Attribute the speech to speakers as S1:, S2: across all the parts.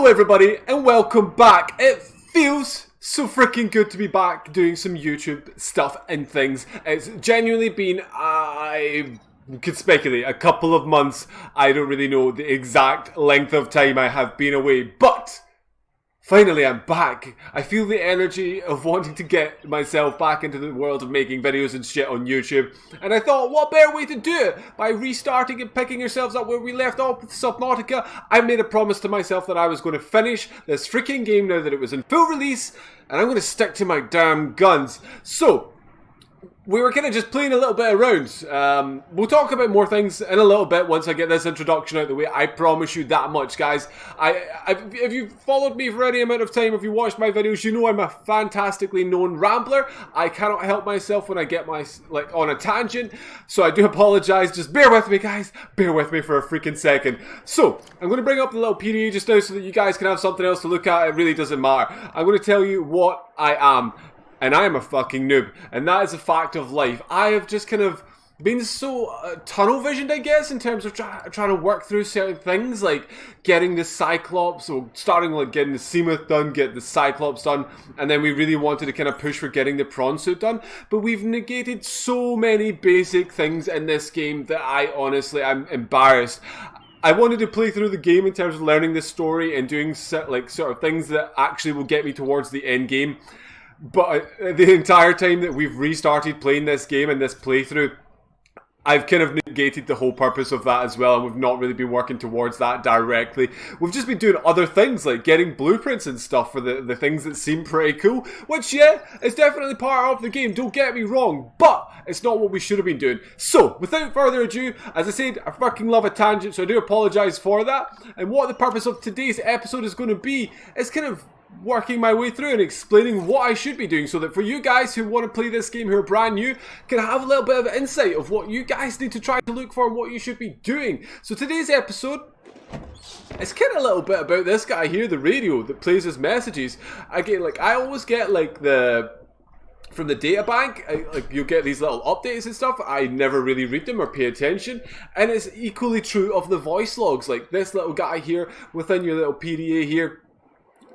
S1: everybody and welcome back. It feels so freaking good to be back doing some YouTube stuff and things. It's genuinely been, I could speculate, a couple of months. I don't really know the exact length of time I have been away, but finally I'm back. I feel the energy of wanting to get myself back into the world of making videos and shit on YouTube. And I thought, what better way to do it? By restarting and picking yourselves up where we left off with Subnautica. I made a promise to myself that I was going to finish this freaking game now that it was in full release. And I'm going to stick to my damn guns. So we were kind of just playing a little bit around. We'll talk about more things in a little bit once I get this introduction out of the way. I promise you that much, guys. If you've followed me for any amount of time, if you watched my videos, you know I'm a fantastically known rambler. I cannot help myself when I get on a tangent. So I do apologize. Just bear with me, guys. Bear with me for a freaking second. So I'm going to bring up the little PDA just now so that you guys can have something else to look at. It really doesn't matter. I'm going to tell you what I am. And I am a fucking noob, and that is a fact of life. I have just kind of been so tunnel visioned, I guess, in terms of trying to work through certain things, like getting the Cyclops, or starting like getting the Seamoth done, get the Cyclops done, and then we really wanted to kind of push for getting the prawn suit done. But we've negated so many basic things in this game that I'm embarrassed. I wanted to play through the game in terms of learning the story and doing sort of things that actually will get me towards the end game. But the entire time that we've restarted playing this game and this playthrough, I've kind of negated the whole purpose of that as well, and we've not really been working towards that directly. We've just been doing other things, like getting blueprints and stuff for the things that seem pretty cool, which, yeah, is definitely part of the game, don't get me wrong, but it's not what we should have been doing. So, without further ado, as I said, I fucking love a tangent, so I do apologise for that, and what the purpose of today's episode is going to be is kind of working my way through and explaining what I should be doing so that for you guys who want to play this game who are brand new can have a little bit of insight of what you guys need to try to look for and what you should be doing. So today's episode, it's kind of a little bit about this guy here, the radio that plays his messages. Again, I always get from the data bank, you'll get these little updates and stuff. I never really read them or pay attention. And it's equally true of the voice logs. Like this little guy here within your little PDA here.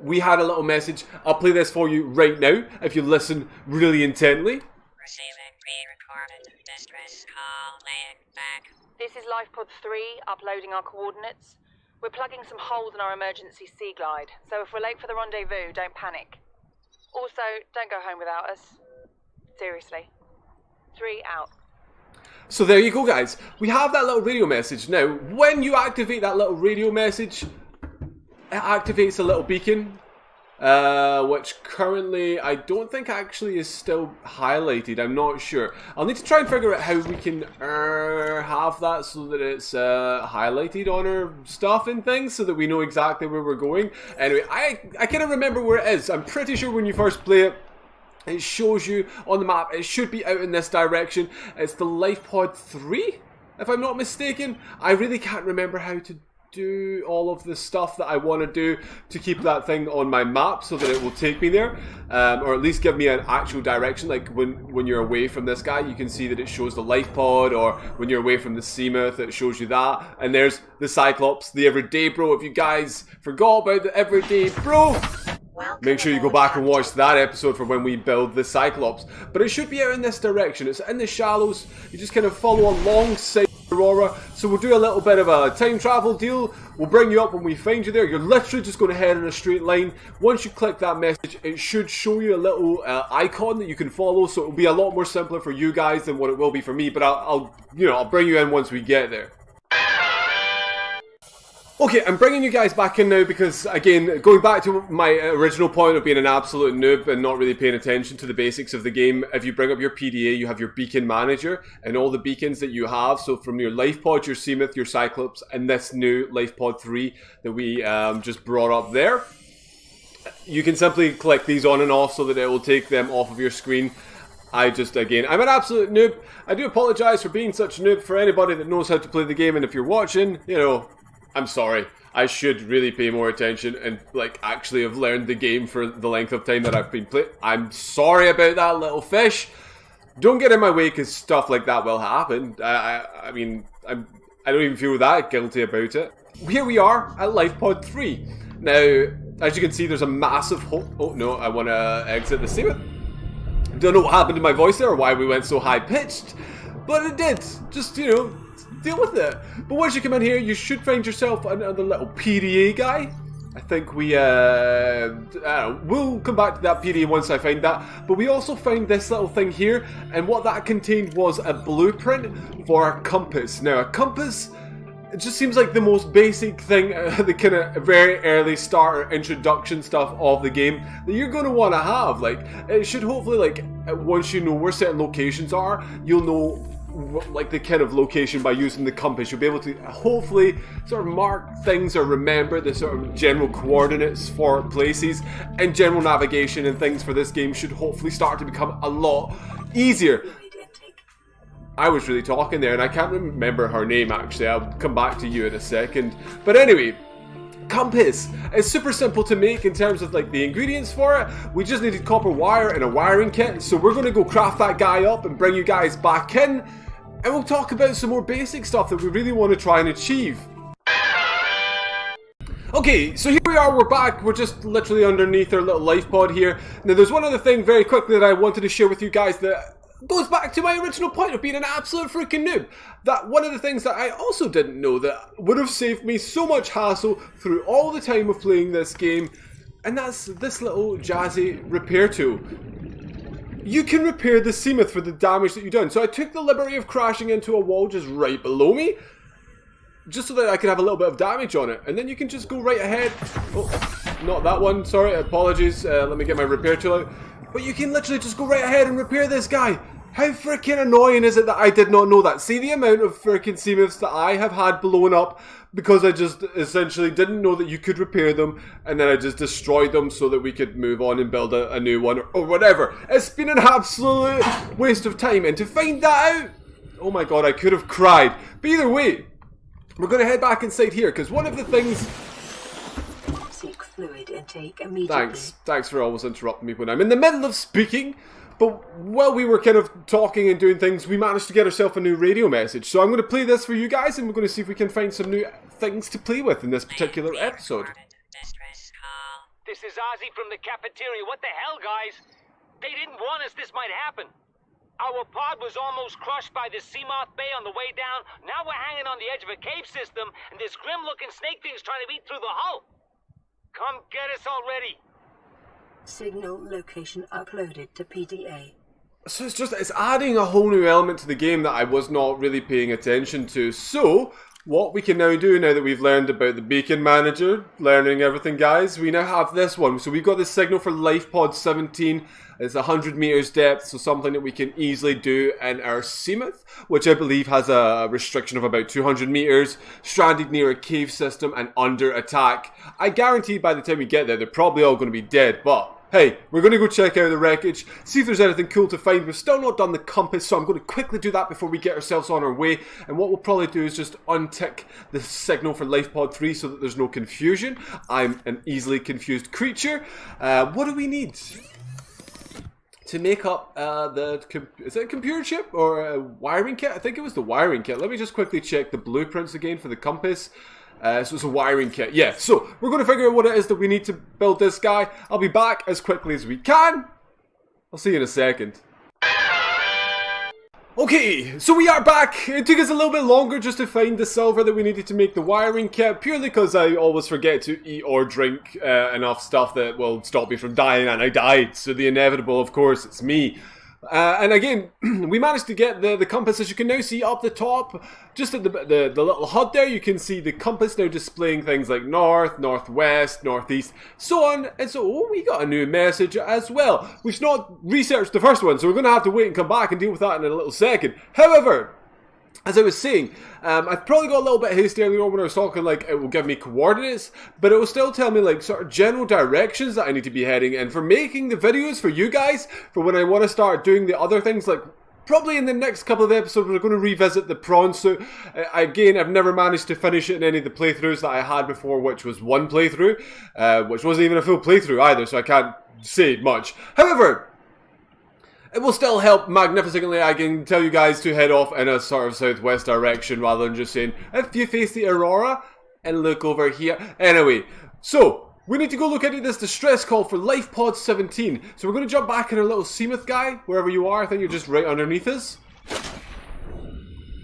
S1: We had a little message. I'll play this for you right now if you listen really intently.
S2: Receiving pre-recorded distress call laying back.
S3: This is LifePod 3 uploading our coordinates. We're plugging some holes in our emergency sea glide, so if we're late for the rendezvous, don't panic. Also, don't go home without us. Seriously. 3 out.
S1: So there you go, guys. We have that little radio message. Now, when you activate that little radio message, it activates a little beacon, which currently I don't think actually is still highlighted. I'm not sure. I'll need to try and figure out how we can have that so that it's highlighted on our stuff and things so that we know exactly where we're going. Anyway, I kind of remember where it is. I'm pretty sure when you first play it, it shows you on the map. It should be out in this direction. It's the LifePod 3, if I'm not mistaken. I really can't remember how to do all of the stuff that I want to do to keep that thing on my map so that it will take me there, or at least give me an actual direction. Like when you're away from this guy, you can see that it shows the life pod, or when you're away from the Seamoth, it shows you that. And there's the Cyclops, the everyday bro. If you guys forgot about the everyday bro, make sure you go back and watch that episode for when we build the Cyclops. But it should be out in this direction. It's in the shallows. You just kind of follow alongside Aurora. So we'll do a little bit of a time travel deal. We'll bring you up when we find you there. You're literally just going to head in a straight line. Once you click that message, it should show you a little icon that you can follow. So it'll be a lot more simpler for you guys than what it will be for me. But I'll bring you in once we get there. Okay, I'm bringing you guys back in now because, again, going back to my original point of being an absolute noob and not really paying attention to the basics of the game, if you bring up your PDA, you have your beacon manager and all the beacons that you have. So from your life pod, your Seamoth, your Cyclops, and this new LifePod 3 that we just brought up there, you can simply click these on and off so that it will take them off of your screen. I'm an absolute noob. I do apologize for being such a noob. For anybody that knows how to play the game, and if you're watching, I'm sorry. I should really pay more attention and actually have learned the game for the length of time that I've been playing. I'm sorry about that, little fish. Don't get in my way because stuff like that will happen. I don't even feel that guilty about it. Here we are at LifePod 3. Now, as you can see, there's a massive hole. Oh no, I want to exit the Seamuth. Don't know what happened to my voice there or why we went so high-pitched, but it did. Just, you know, deal with it. But once you come in here, you should find yourself another little PDA guy. I think we, we'll come back to that PDA once I find that. But we also found this little thing here, and what that contained was a blueprint for a compass. Now, a compass, it just seems like the most basic thing, the kind of very early starter introduction stuff of the game that you're going to want to have. Like, it should hopefully, like, once you know where certain locations are, you'll know like the kind of location by using the compass. You'll be able to hopefully sort of mark things or remember the sort of general coordinates for places, and general navigation and things for this game should hopefully start to become a lot easier. I was really talking there and I can't remember her name actually. I'll come back to you in a second. But anyway, compass. It's super simple to make in terms of like the ingredients for it. We just needed copper wire and a wiring kit. So we're going to go craft that guy up and bring you guys back in. And we'll talk about some more basic stuff that we really want to try and achieve. Okay, so here we are, we're back. We're just literally underneath our little life pod here. Now there's one other thing very quickly that I wanted to share with you guys that goes back to my original point of being an absolute freaking noob. That one of the things that I also didn't know that would have saved me so much hassle through all the time of playing this game, and that's this little jazzy repair tool. You can repair the Seamuth for the damage that you've done. So I took the liberty of crashing into a wall just right below me, just so that I could have a little bit of damage on it. And then you can just go right ahead. Oh, not that one, sorry, apologies. Let me get my repair tool out. But you can literally just go right ahead and repair this guy. How freaking annoying is it that I did not know that? See the amount of freaking Seamuths that I have had blown up because I just essentially didn't know that you could repair them, and then I just destroyed them so that we could move on and build a new one or whatever. It's been an absolute waste of time, and to find that out, oh my god, I could have cried. But either way, we're going to head back inside here because one of the things...
S4: Seek fluid intake immediately.
S1: Thanks for always interrupting me when I'm in the middle of speaking. But while we were kind of talking and doing things, we managed to get ourselves a new radio message. So I'm going to play this for you guys, and we're going to see if we can find some new things to play with in this particular episode.
S5: This is Ozzy from the cafeteria. What the hell, guys? They didn't warn us this might happen. Our pod was almost crushed by the Seamoth Bay on the way down. Now we're hanging on the edge of a cave system, and this grim-looking snake thing's trying to eat through the hull. Come get us already.
S4: Signal location uploaded to PDA.
S1: So it's adding a whole new element to the game that I was not really paying attention to. So what we can now do, now that we've learned about the beacon manager, learning everything, guys, we now have this one. So we've got this signal for Life Pod 17. It's 100 meters depth, so something that we can easily do in our Seamuth, which I believe has a restriction of about 200 meters, stranded near a cave system and under attack. I guarantee by the time we get there, they're probably all going to be dead, but hey, we're going to go check out the wreckage, see if there's anything cool to find. We've still not done the compass, so I'm going to quickly do that before we get ourselves on our way. And what we'll probably do is just untick the signal for Life Pod 3 so that there's no confusion. I'm an easily confused creature. What do we need to make up is it a computer chip or a wiring kit? I think it was the wiring kit. Let me just quickly check the blueprints again for the compass. So it's a wiring kit. Yeah, so we're going to figure out what it is that we need to build this guy. I'll be back as quickly as we can. I'll see you in a second. Okay, so we are back. It took us a little bit longer just to find the silver that we needed to make the wiring kit, purely because I always forget to eat or drink enough stuff that will stop me from dying, and I died. So the inevitable, of course, it's me. And again, we managed to get the compass, as you can now see up the top, just at the little HUD there. You can see the compass now displaying things like north, northwest, northeast, so on. And so, we got a new message as well. We've not researched the first one, so we're going to have to wait and come back and deal with that in a little second. However, as I was saying, I probably got a little bit hasty earlier on when I was talking, like, it will give me coordinates, but it will still tell me, like, sort of general directions that I need to be heading in for making the videos for you guys, for when I want to start doing the other things, like, probably in the next couple of episodes, we're going to revisit the prawn suit. Again, I've never managed to finish it in any of the playthroughs that I had before, which was one playthrough, which wasn't even a full playthrough either, so I can't say much. However, it will still help magnificently. I can tell you guys to head off in a sort of southwest direction rather than just saying, if you face the aurora and look over here. Anyway, so we need to go look into this distress call for Life Pod 17. So we're going to jump back in our little Seamuth guy, wherever you are. I think you're just right underneath us.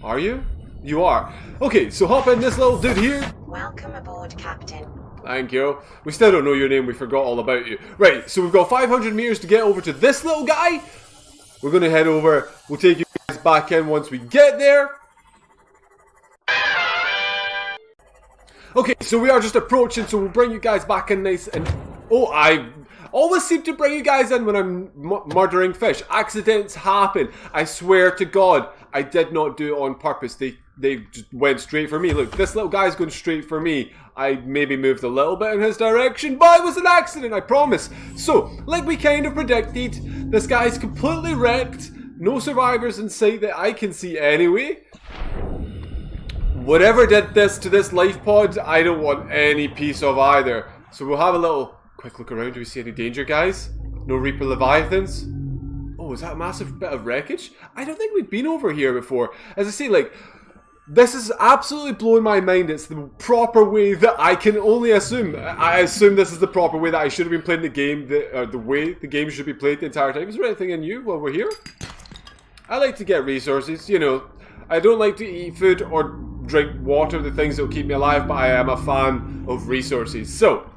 S1: Are you? You are. Okay, so hop in this little dude here.
S4: Welcome aboard, Captain.
S1: Thank you. We still don't know your name. We forgot all about you. Right, so we've got 500 meters to get over to this little guy. We're going to head over. We'll take you guys back in once we get there. Okay, so we are just approaching, so we'll bring you guys back in nice and... Oh, I always seem to bring you guys in when I'm murdering fish. Accidents happen. I swear to God, I did not do it on purpose. They just went straight for me. Look, this little guy's going straight for me. I maybe moved a little bit in his direction, but it was an accident, I promise. So, like we kind of predicted, this guy's completely wrecked. No survivors in sight that I can see anyway. Whatever did this to this life pod, I don't want any piece of either. So we'll have a little quick look around. Do we see any danger, guys? No Reaper Leviathans? Oh, is that a massive bit of wreckage? I don't think we've been over here before. As I say, like, this is absolutely blowing my mind. It's the proper way that I can only assume. I assume this is the proper way that I should have been playing the game, the way the game should be played the entire time. Is there anything in you while we're here? I like to get resources, you know. I don't like to eat food or drink water, the things that will keep me alive, but I am a fan of resources. So,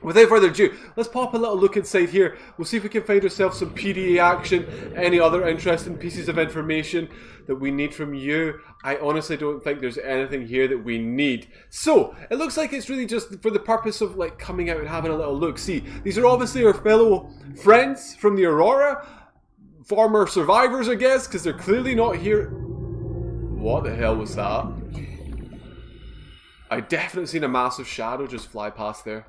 S1: without further ado, let's pop a little look inside here. We'll see if we can find ourselves some PDA action, any other interesting pieces of information that we need from you. I honestly don't think there's anything here that we need. So, it looks like it's really just for the purpose of like coming out and having a little look. See, these are obviously our fellow friends from the Aurora, former survivors, I guess, because they're clearly not here. What the hell was that? I definitely seen a massive shadow just fly past there.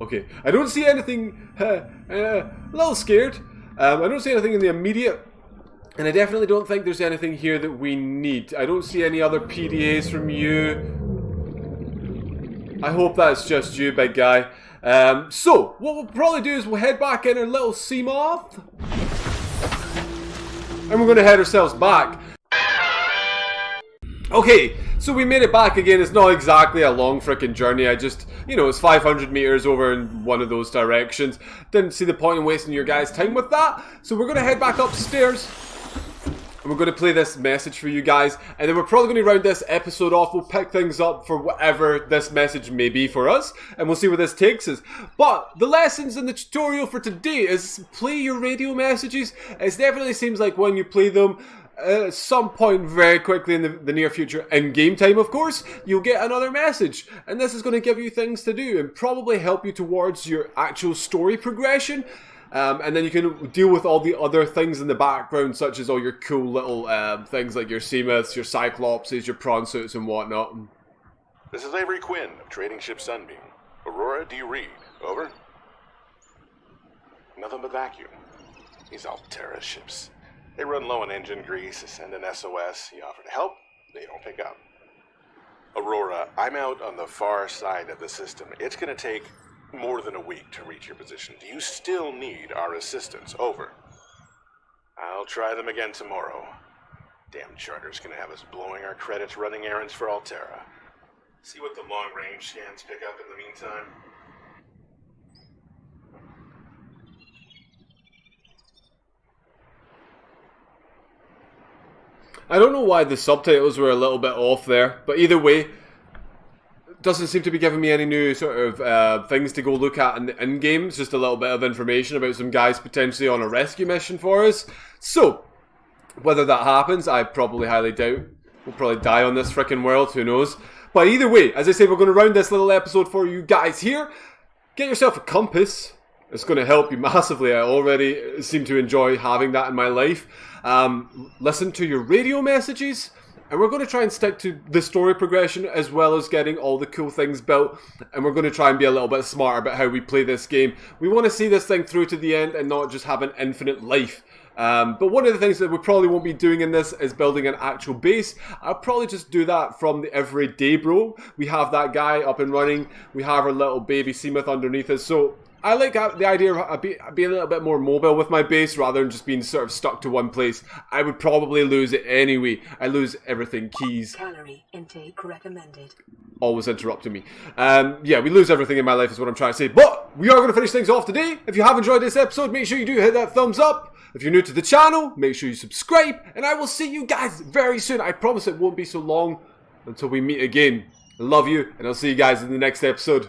S1: Okay, I don't see anything, a little scared. I don't see anything in the immediate, and I definitely don't think there's anything here that we need. I don't see any other PDAs from you. I hope that's just you, big guy. So, what we'll probably do is we'll head back in our little sea moth. And we're going to head ourselves back. Okay, so we made it back again. It's not exactly a long freaking journey. I just, you know, it's 500 meters over in one of those directions. Didn't see the point in wasting your guys' time with that. So we're going to head back upstairs. And we're going to play this message for you guys. And then we're probably going to round this episode off. We'll pick things up for whatever this message may be for us. And we'll see where this takes us. But the lessons in the tutorial for today is play your radio messages. It definitely seems like when you play them, at some point very quickly in the near future, in game time of course, you'll get another message. And this is going to give you things to do and probably help you towards your actual story progression. And then you can deal with all the other things in the background, such as all your cool little things like your Seamuths, your Cyclopses, your prawn suits and whatnot.
S6: This is Avery Quinn of Trading Ship Sunbeam. Aurora, do you read? Over? Nothing but vacuum. These Altera ships. They run low on engine grease, send an SOS, you offer to help, they don't pick up. Aurora, I'm out on the far side of the system. It's gonna take more than a week to reach your position. Do you still need our assistance? Over. I'll try them again tomorrow. Damn charter's gonna have us blowing our credits running errands for Altera. See what the long-range scans pick up in the meantime.
S1: I don't know why the subtitles were a little bit off there, but either way, doesn't seem to be giving me any new sort of things to go look at in the in-game. It's just a little bit of information about some guys potentially on a rescue mission for us. So, whether that happens, I probably highly doubt. We'll probably die on this frickin' world, who knows. But either way, as I say, we're going to round this little episode for you guys here. Get yourself a compass. It's going to help you massively. I already seem to enjoy having that in my life. Listen to your radio messages. And we're going to try and stick to the story progression as well as getting all the cool things built. And we're going to try and be a little bit smarter about how we play this game. We want to see this thing through to the end and not just have an infinite life. But one of the things that we probably won't be doing in this is building an actual base. I'll probably just do that from the everyday bro. We have that guy up and running. We have our little baby Seamuth underneath us. So I like the idea of being a little bit more mobile with my base rather than just being sort of stuck to one place. I would probably lose it anyway. I lose everything. Keys.
S4: Calorie intake recommended.
S1: Always interrupting me. Yeah, we lose everything in my life is what I'm trying to say. But we are going to finish things off today. If you have enjoyed this episode, make sure you do hit that thumbs up. If you're new to the channel, make sure you subscribe. And I will see you guys very soon. I promise it won't be so long until we meet again. I love you, and I'll see you guys in the next episode.